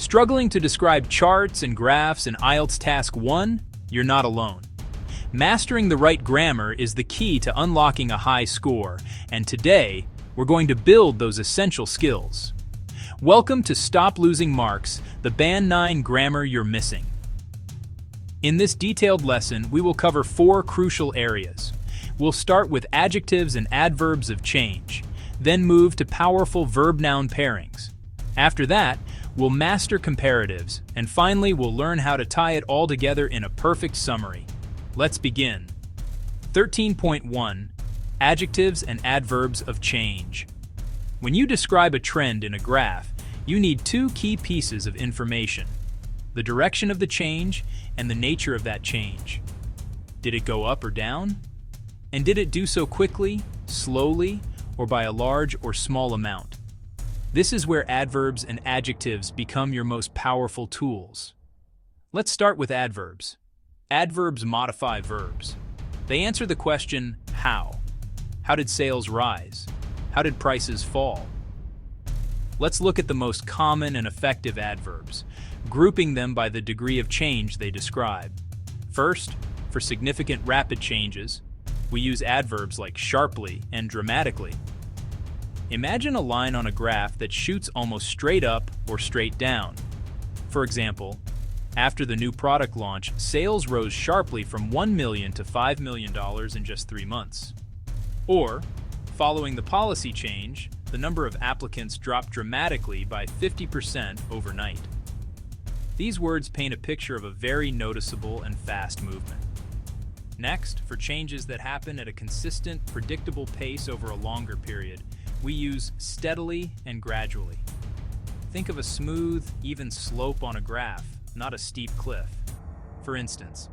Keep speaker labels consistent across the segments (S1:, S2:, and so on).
S1: Struggling to describe charts and graphs in IELTS Task 1? You're not alone. Mastering the right grammar is the key to unlocking a high score, and today, we're going to build those essential skills. Welcome to Stop Losing Marks, the Band 9 grammar you're missing. In this detailed lesson, we will cover 4 crucial areas. We'll start with adjectives and adverbs of change, then move to powerful verb-noun pairings. After that, we'll master comparatives, and finally we'll learn how to tie it all together in a perfect summary. Let's begin. 13.1 Adjectives and Adverbs of Change. When you describe a trend in a graph, you need 2 key pieces of information: the direction of the change and the nature of that change. Did it go up or down? And did it do so quickly, slowly, or by a large or small amount? This is where adverbs and adjectives become your most powerful tools. Let's start with adverbs. Adverbs modify verbs. They answer the question, how? How did sales rise? How did prices fall? Let's look at the most common and effective adverbs, grouping them by the degree of change they describe. First, for significant rapid changes, we use adverbs like sharply and dramatically. Imagine a line on a graph that shoots almost straight up or straight down. For example, after the new product launch, sales rose sharply from $1 million to $5 million in just 3 months. Or, following the policy change, the number of applicants dropped dramatically by 50% overnight. These words paint a picture of a very noticeable and fast movement. Next, for changes that happen at a consistent, predictable pace over a longer period, we use steadily and gradually. Think of a smooth, even slope on a graph, not a steep cliff. For instance,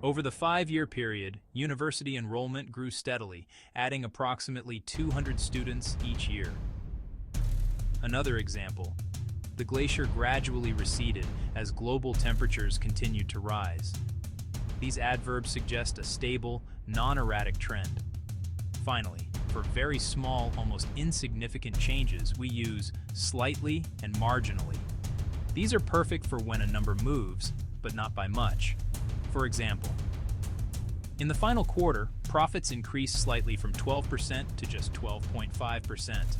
S1: over the 5-year period, university enrollment grew steadily, adding approximately 200 students each year. Another example, the glacier gradually receded as global temperatures continued to rise. These adverbs suggest a stable, non-erratic trend. Finally, for very small, almost insignificant changes, we use slightly and marginally. These are perfect for when a number moves, but not by much. For example, in the final quarter, profits increased slightly from 12% to just 12.5%.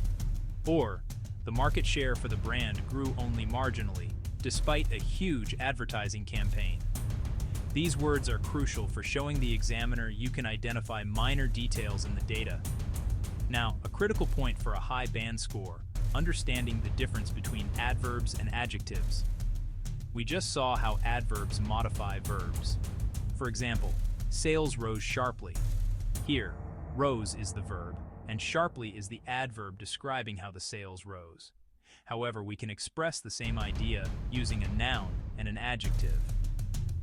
S1: Or, the market share for the brand grew only marginally, despite a huge advertising campaign. These words are crucial for showing the examiner you can identify minor details in the data. Now, a critical point for a high band score, understanding the difference between adverbs and adjectives. We just saw how adverbs modify verbs. For example, sales rose sharply. Here, rose is the verb, and sharply is the adverb describing how the sales rose. However, we can express the same idea using a noun and an adjective.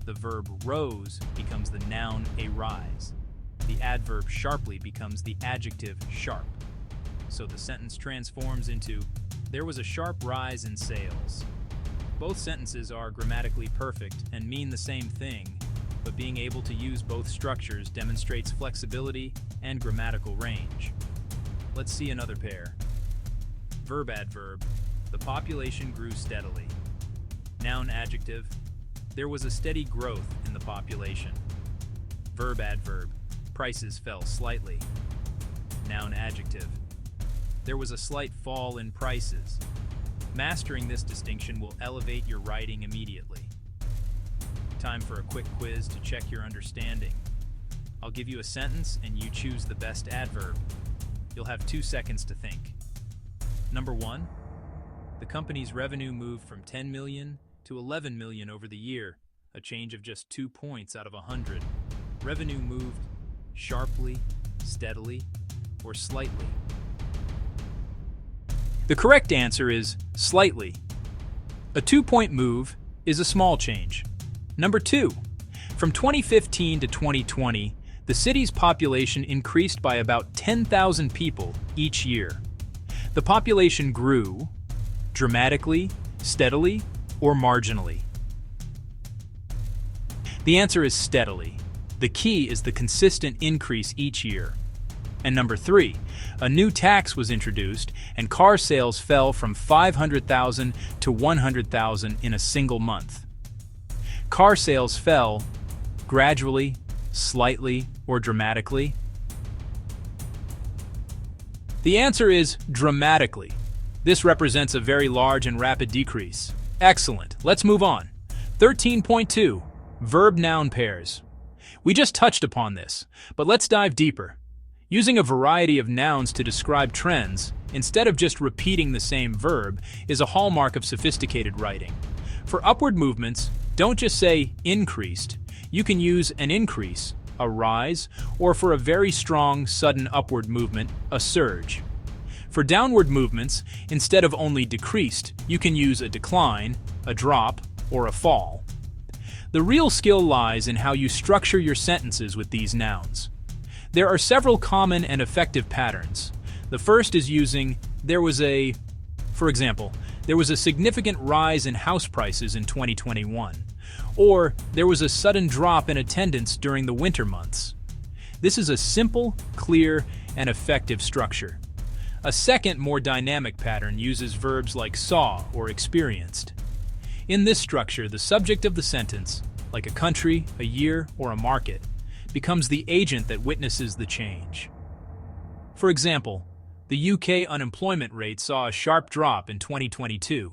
S1: The verb rose becomes the noun a rise. The adverb sharply becomes the adjective sharp. So the sentence transforms into, there was a sharp rise in sales. Both sentences are grammatically perfect and mean the same thing, but being able to use both structures demonstrates flexibility and grammatical range. Let's see another pair. Verb adverb, the population grew steadily. Noun adjective, there was a steady growth in the population. Verb adverb, prices fell slightly. Noun adjective, there was a slight fall in prices. Mastering this distinction will elevate your writing immediately. Time for a quick quiz to check your understanding. I'll give you a sentence and you choose the best adverb. You'll have 2 seconds to think. Number 1, the company's revenue moved from 10 million to 11 million over the year, a change of just 2 points out of 100. Revenue moved sharply, steadily, or slightly. The correct answer is slightly. A 2-point move is a small change. Number 2, from 2015 to 2020, the city's population increased by about 10,000 people each year. The population grew dramatically, steadily, or marginally. The answer is steadily. The key is the consistent increase each year. And number 3, a new tax was introduced and car sales fell from 500,000 to 100,000 in a single month. Car sales fell gradually, slightly, or dramatically. The answer is dramatically. This represents a very large and rapid decrease. Excellent. Let's move on. 13.2. Verb-Noun pairs. We just touched upon this, but let's dive deeper. Using a variety of nouns to describe trends, instead of just repeating the same verb, is a hallmark of sophisticated writing. For upward movements, don't just say increased. You can use an increase, a rise, or for a very strong, sudden upward movement, a surge. For downward movements, instead of only decreased, you can use a decline, a drop, or a fall. The real skill lies in how you structure your sentences with these nouns. There are several common and effective patterns. The first is using for example, there was a significant rise in house prices in 2021, or there was a sudden drop in attendance during the winter months. This is a simple, clear, and effective structure. A second, more dynamic pattern uses verbs like saw or experienced. In this structure, the subject of the sentence, like a country, a year, or a market, becomes the agent that witnesses the change. For example, the UK unemployment rate saw a sharp drop in 2022,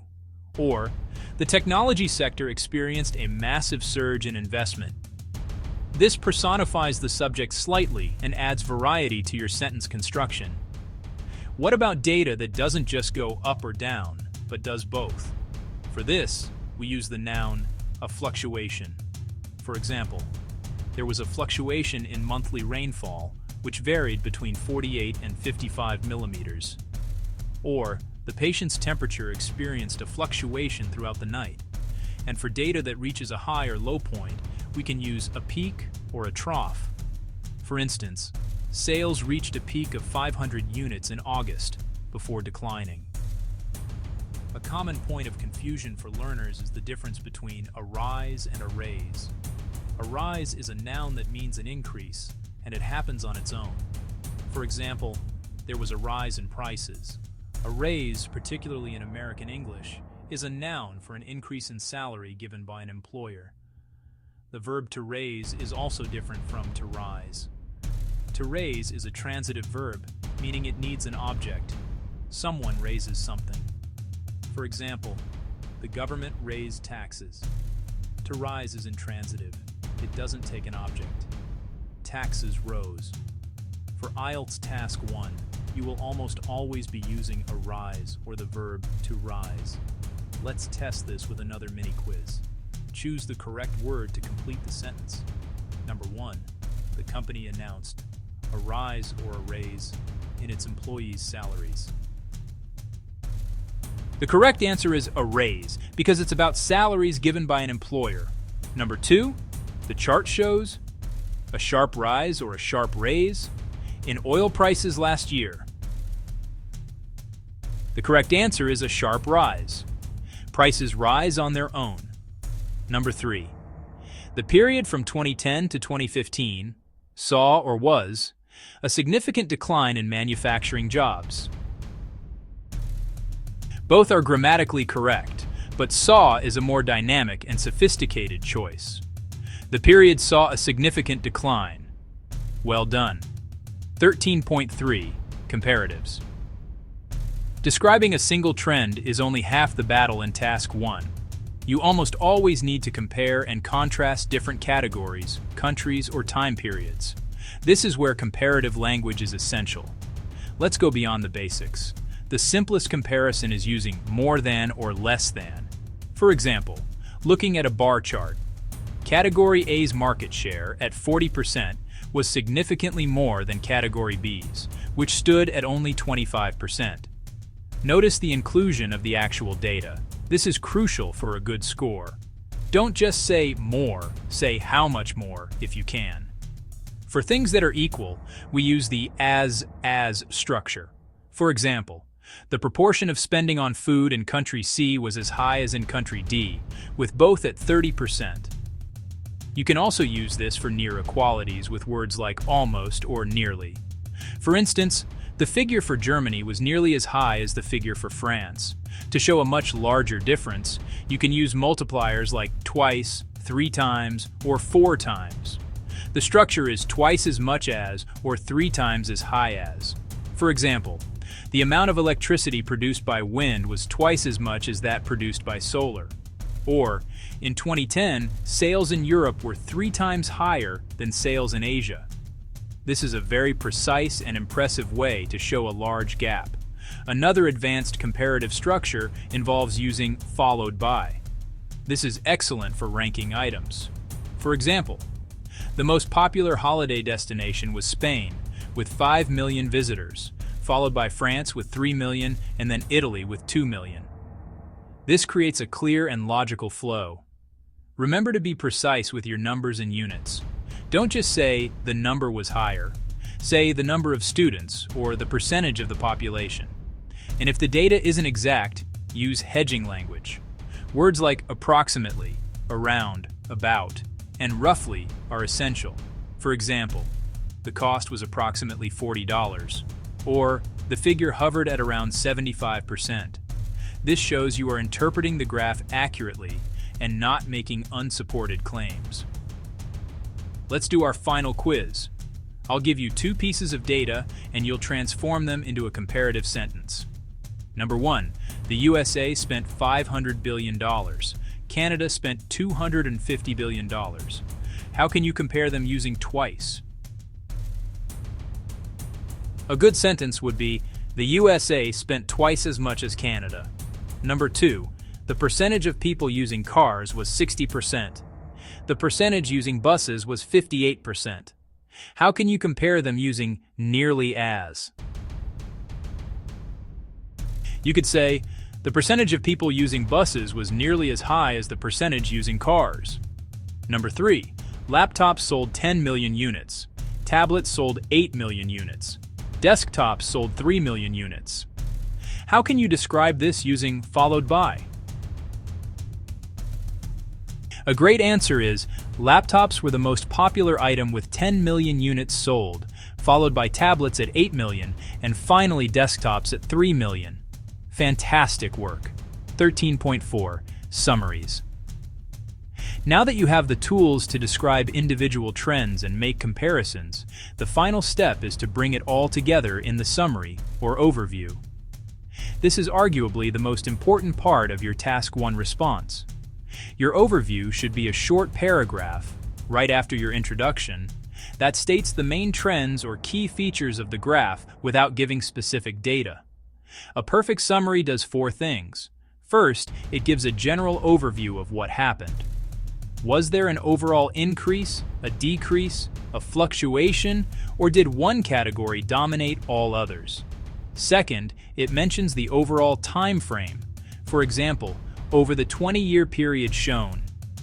S1: or the technology sector experienced a massive surge in investment. This personifies the subject slightly and adds variety to your sentence construction. What about data that doesn't just go up or down, but does both? For this, we use the noun, a fluctuation. For example, there was a fluctuation in monthly rainfall, which varied between 48 and 55 millimeters. Or, the patient's temperature experienced a fluctuation throughout the night. And for data that reaches a high or low point, we can use a peak or a trough. For instance, sales reached a peak of 500 units in August, before declining. A common point of confusion for learners is the difference between a rise and a raise. A rise is a noun that means an increase, and it happens on its own. For example, there was a rise in prices. A raise, particularly in American English, is a noun for an increase in salary given by an employer. The verb to raise is also different from to rise. To raise is a transitive verb, meaning it needs an object. Someone raises something. For example, the government raised taxes. To rise is intransitive. It doesn't take an object. Taxes rose. For IELTS Task 1, you will almost always be using a rise or the verb to rise. Let's test this with another mini quiz. Choose the correct word to complete the sentence. Number 1, the company announced a rise or a raise in its employees' salaries. The correct answer is a raise, because it's about salaries given by an employer. Number 2, the chart shows a sharp rise or a sharp raise in oil prices last year. The correct answer is a sharp rise. Prices rise on their own. Number 3, the period from 2010 to 2015 saw or was a significant decline in manufacturing jobs. Both are grammatically correct, but saw is a more dynamic and sophisticated choice. The period saw a significant decline. Well done. 13.3. Comparatives. Describing a single trend is only half the battle in Task 1. You almost always need to compare and contrast different categories, countries, or time periods. This is where comparative language is essential. Let's go beyond the basics. The simplest comparison is using more than or less than. For example, looking at a bar chart, Category A's market share at 40% was significantly more than Category B's, which stood at only 25%. Notice the inclusion of the actual data. This is crucial for a good score. Don't just say more, say how much more if you can. For things that are equal, we use the as structure. For example, the proportion of spending on food in country C was as high as in country D, with both at 30%. You can also use this for near equalities with words like almost or nearly. For instance, the figure for Germany was nearly as high as the figure for France. To show a much larger difference, you can use multipliers like twice, 3 times, or 4 times. The structure is twice as much as or 3 times as high as. For example, the amount of electricity produced by wind was twice as much as that produced by solar. Or, in 2010, sales in Europe were 3 times higher than sales in Asia. This is a very precise and impressive way to show a large gap. Another advanced comparative structure involves using followed by. This is excellent for ranking items. For example, the most popular holiday destination was Spain, with 5 million visitors, followed by France with 3 million and then Italy with 2 million. This creates a clear and logical flow. Remember to be precise with your numbers and units. Don't just say the number was higher. Say the number of students or the percentage of the population. And if the data isn't exact, use hedging language. Words like approximately, around, about, and roughly are essential. For example, the cost was approximately $40, or the figure hovered at around 75%. This shows you are interpreting the graph accurately and not making unsupported claims. Let's do our final quiz. I'll give you 2 pieces of data and you'll transform them into a comparative sentence. Number 1, the USA spent $500 billion. Canada spent $250 billion. How can you compare them using twice? A good sentence would be, the USA spent twice as much as Canada. Number 2, the percentage of people using cars was 60%. The percentage using buses was 58%. How can you compare them using nearly as? You could say, the percentage of people using buses was nearly as high as the percentage using cars. Number 3, laptops sold 10 million units. Tablets sold 8 million units. Desktops sold 3 million units. How can you describe this using followed by? A great answer is, laptops were the most popular item with 10 million units sold, followed by tablets at 8 million, and finally desktops at 3 million. Fantastic work. 13.4. Summaries. Now that you have the tools to describe individual trends and make comparisons, the final step is to bring it all together in the summary or overview. This is arguably the most important part of your Task 1 response. Your overview should be a short paragraph, right after your introduction, that states the main trends or key features of the graph without giving specific data. A perfect summary does 4 things. First, it gives a general overview of what happened. Was there an overall increase, a decrease, a fluctuation, or did one category dominate all others? Second, it mentions the overall time frame. For example, over the 20-year period shown.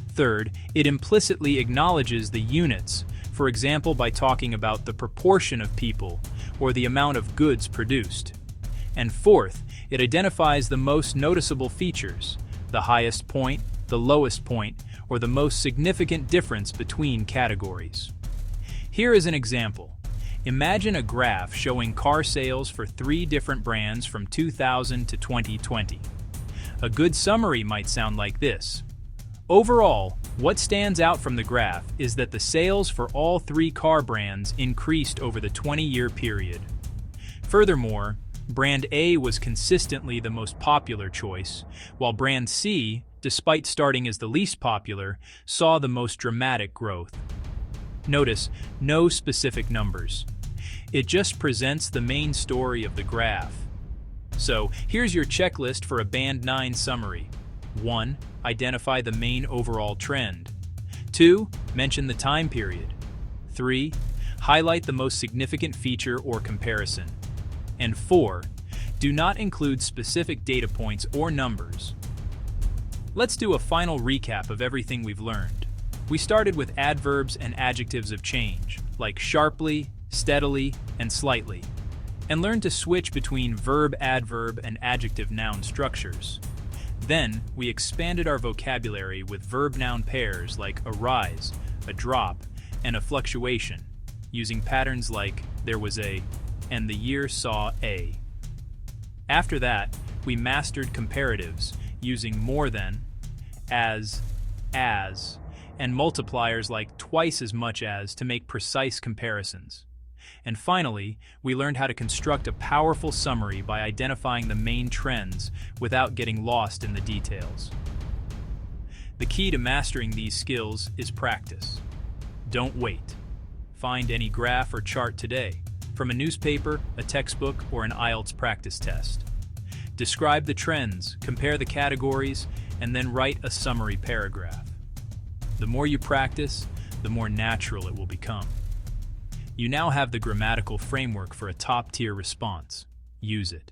S1: Third, it implicitly acknowledges the units, for example by talking about the proportion of people or the amount of goods produced. And fourth, it identifies the most noticeable features, the highest point, the lowest point, or the most significant difference between categories. Here is an example. Imagine a graph showing car sales for 3 different brands from 2000 to 2020. A good summary might sound like this. Overall, what stands out from the graph is that the sales for all 3 car brands increased over the 20-year period. Furthermore, brand A was consistently the most popular choice, while brand C, despite starting as the least popular, saw the most dramatic growth. Notice, no specific numbers. It just presents the main story of the graph. So, here's your checklist for a Band 9 summary. 1. Identify the main overall trend. 2. Mention the time period. 3. Highlight the most significant feature or comparison. And 4. Do not include specific data points or numbers. Let's do a final recap of everything we've learned. We started with adverbs and adjectives of change, like sharply, steadily, and slightly, and learned to switch between verb-adverb and adjective-noun structures. Then, we expanded our vocabulary with verb-noun pairs like a rise, a drop, and a fluctuation, using patterns like there was a and the year saw A. After that, we mastered comparatives using more than, as, and multipliers like twice as much as to make precise comparisons. And finally, we learned how to construct a powerful summary by identifying the main trends without getting lost in the details. The key to mastering these skills is practice. Don't wait. Find any graph or chart today, from a newspaper, a textbook, or an IELTS practice test. Describe the trends, compare the categories, and then write a summary paragraph. The more you practice, the more natural it will become. You now have the grammatical framework for a top-tier response. Use it.